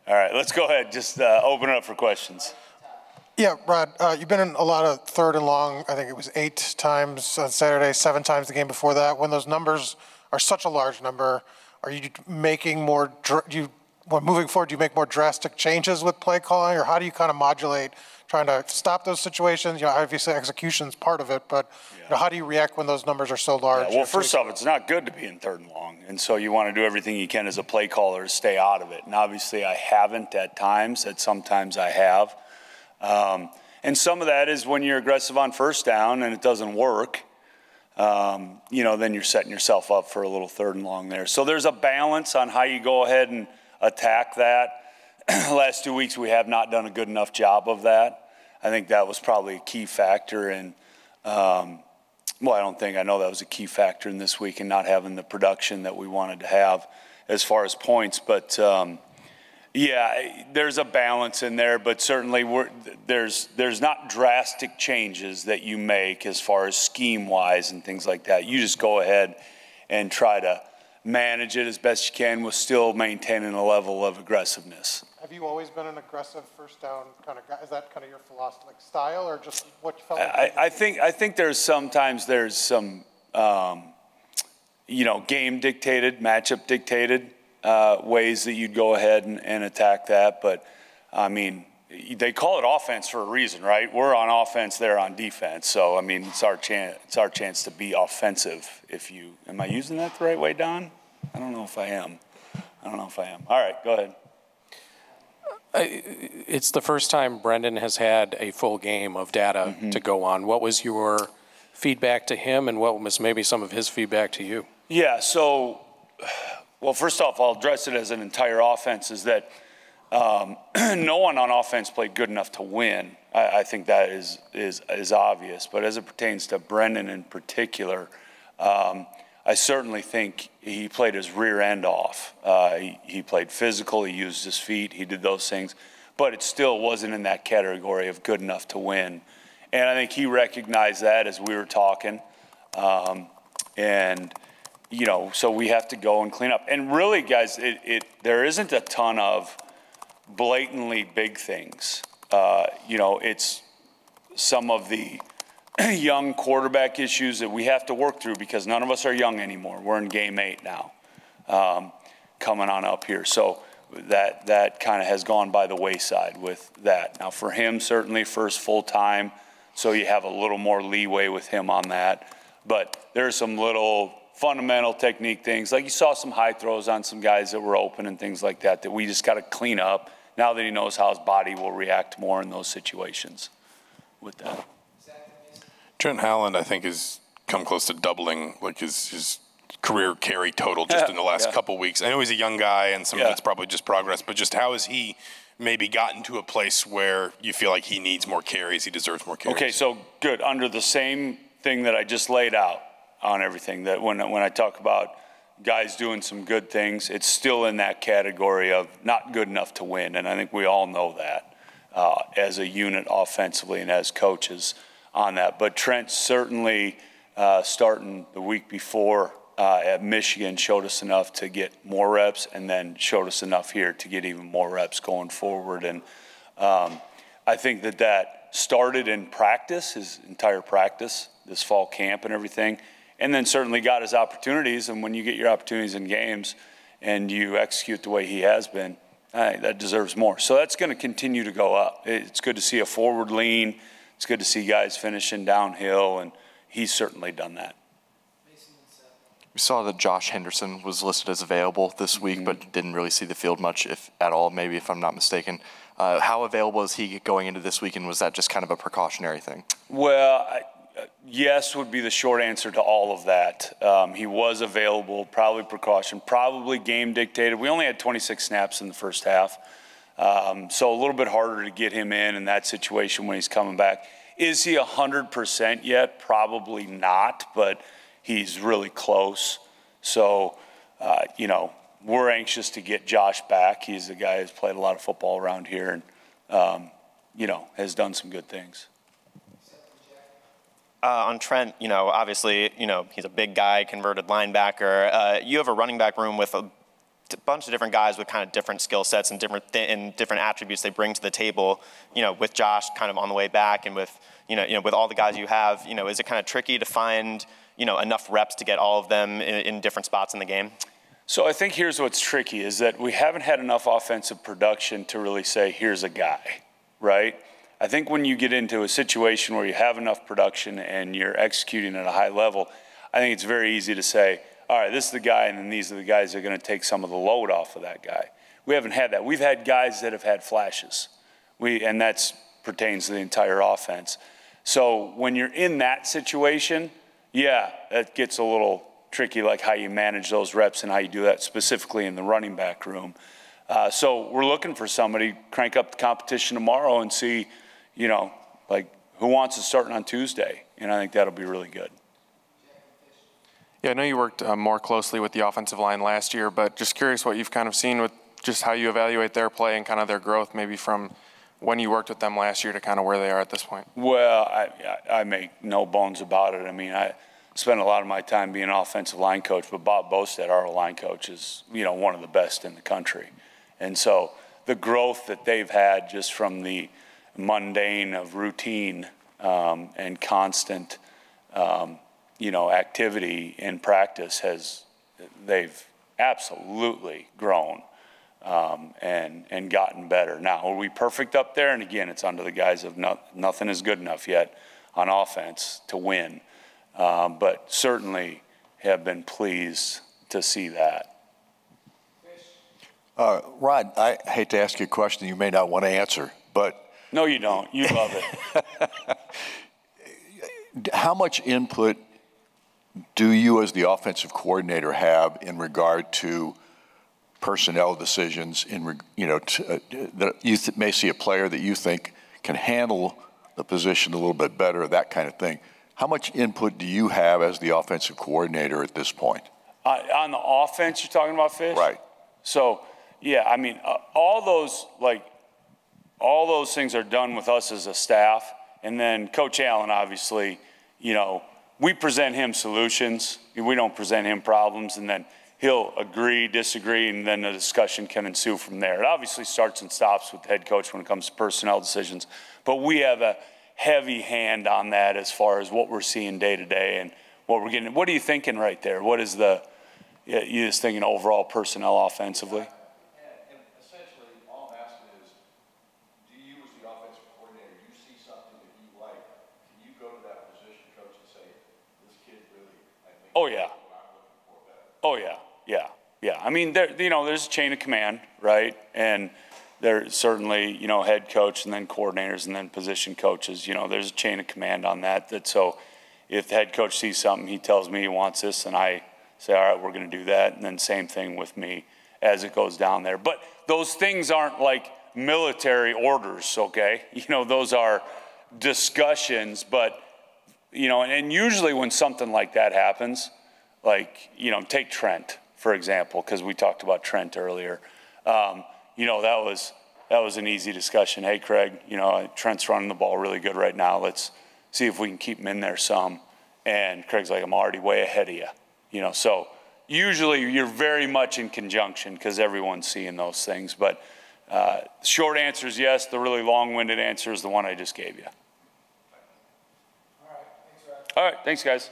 All right, let's go ahead. Just open it up for questions. Yeah, Rod, you've been in a lot of third and long. I think it was 8 times on Saturday, 7 times the game before that. When those numbers are such a large number, are you making more, moving forward, do you make more drastic changes with play calling, or how do you kind of modulate trying to stop those situations? You know, obviously execution's part of it, but you know, how do you react when those numbers are so large? Yeah, well, first off, it's not good to be in third and long, and so you want to do everything you can as a play caller to stay out of it. And obviously I haven't at times, sometimes I have. And some of that is when you're aggressive on first down and it doesn't work, you know, then you're setting yourself up for a little third and long there. So there's a balance on how you go ahead and attack that. Last 2 weeks we have not done a good enough job of that. I think that was probably a key factor in, well, I know that was a key factor in this week in not having the production that we wanted to have as far as points. But yeah, there's a balance in there, but certainly there's not drastic changes that you make as far as scheme-wise and things like that. You just go ahead and try to manage it as best you can with still maintaining a level of aggressiveness. Have you always been an aggressive first down kind of guy? Is that kind of your philosophy, like style, or just what you felt like? I think there's some, you know, game dictated, matchup dictated ways that you'd go ahead and attack that. But I mean, they call it offense for a reason, right? We're on offense, they're on defense. So I mean, it's our chance to be offensive. Am I using that the right way, Don? I don't know if I am. All right, go ahead. It's the first time Brendan has had a full game of data to go on. What was your feedback to him, and what was maybe some of his feedback to you? Yeah, so, well, first off, I'll address it as an entire offense, is that no one on offense played good enough to win. I think that is obvious. But as it pertains to Brendan in particular, I certainly think he played his rear end off. He played physical, he used his feet, he did those things, but it still wasn't in that category of good enough to win. And I think he recognized that as we were talking. And, you know, so we have to go and clean up. And really, guys, there isn't a ton of blatantly big things. You know, it's some of the young quarterback issues that we have to work through because none of us are young anymore. We're in game 8 now, coming on up here. So that kind of has gone by the wayside with that. Now for him, certainly first full time, so you have a little more leeway with him on that. But there's some little fundamental technique things, like you saw some high throws on some guys that were open and things like that, that we just got to clean up now that he knows how his body will react more in those situations with that. Trent Howland, I think, has come close to doubling like his career carry total just in the last couple weeks. I know he's a young guy, and some of it's probably just progress, but just how has he maybe gotten to a place where you feel like he needs more carries, he deserves more carries? Okay, so good. Under the same thing that I just laid out on everything, that when I talk about guys doing some good things, it's still in that category of not good enough to win, and I think we all know that as a unit offensively and as coaches on that. But Trent certainly starting the week before at Michigan showed us enough to get more reps, and then showed us enough here to get even more reps going forward. And I think that started in practice, his entire practice, this fall camp and everything, and then certainly got his opportunities. And when you get your opportunities in games and you execute the way he has been, that deserves more. So that's going to continue to go up. It's good to see a forward lean. It's good to see guys finishing downhill, and he's certainly done that. We saw that Josh Henderson was listed as available this week, but didn't really see the field much, if at all, maybe, if I'm not mistaken. How available is he going into this week, and was that just kind of a precautionary thing? Well, yes would be the short answer to all of that. He was available, probably precaution, probably game dictated. We only had 26 snaps in the first half. So a little bit harder to get him in that situation when he's coming back. Is he 100% yet? Probably not, but he's really close. So, you know, we're anxious to get Josh back. He's a guy who's played a lot of football around here and, you know, has done some good things. On Trent, you know, obviously, you know, he's a big guy, converted linebacker. You have a running back room with bunch of different guys with kind of different skill sets and different attributes they bring to the table. You know, with Josh kind of on the way back, and with with all the guys you have, is it kind of tricky to find enough reps to get all of them in different spots in the game? So I think here's what's tricky is that we haven't had enough offensive production to really say, here's a guy, right? I think when you get into a situation where you have enough production and you're executing at a high level, I think it's very easy to say, all right, this is the guy, and then these are the guys that are going to take some of the load off of that guy. We haven't had that. We've had guys that have had flashes, and that pertains to the entire offense. So when you're in that situation, yeah, that gets a little tricky, like how you manage those reps and how you do that specifically in the running back room. So we're looking for somebody, crank up the competition tomorrow and see, like who wants to start on Tuesday. And I think that'll be really good. Yeah, I know you worked more closely with the offensive line last year, but just curious what you've kind of seen with just how you evaluate their play and kind of their growth, maybe from when you worked with them last year to kind of where they are at this point. Well, I make no bones about it. I mean, I spent a lot of my time being an offensive line coach, but Bob Bostad, our line coach, is one of the best in the country. And so the growth that they've had just from the mundane of routine and constant activity in practice they've absolutely grown and gotten better. Now, are we perfect up there? And again, it's under the guise of nothing is good enough yet on offense to win. But certainly have been pleased to see that. Rod, I hate to ask you a question you may not want to answer, but... No, you don't. You love it. How much input do you as the offensive coordinator have in regard to personnel decisions, that you may see a player that you think can handle the position a little bit better, that kind of thing? How much input do you have as the offensive coordinator at this point? On the offense, you're talking about, Fish? Right. So, yeah, I mean, all those things are done with us as a staff. And then Coach Allen, obviously, we present him solutions. We don't present him problems. And then he'll agree, disagree, and then the discussion can ensue from there. It obviously starts and stops with the head coach when it comes to personnel decisions. But we have a heavy hand on that as far as what we're seeing day to day and what we're getting. What are you thinking right there? What is you just thinking overall personnel offensively? And essentially, all I'm asking is, do you as the offensive coordinator, you see something that you like, can you go to that position coach and say, this kid really, I think, oh, yeah. what I'm looking for better? Oh, yeah, yeah, yeah. I mean, there's a chain of command, right? And there's certainly, head coach and then coordinators and then position coaches. There's a chain of command on that. So if the head coach sees something, he tells me he wants this, and I say, all right, we're going to do that. And then same thing with me as it goes down there. But those things aren't like military orders, okay? Those are discussions. But, and usually when something like that happens, like, take Trent, for example, because we talked about Trent earlier. That was an easy discussion. Hey, Craig, Trent's running the ball really good right now. Let's see if we can keep him in there some. And Craig's like, I'm already way ahead of you. So usually you're very much in conjunction because everyone's seeing those things. But short answer is yes. The really long-winded answer is the one I just gave you. All right, thanks, guys.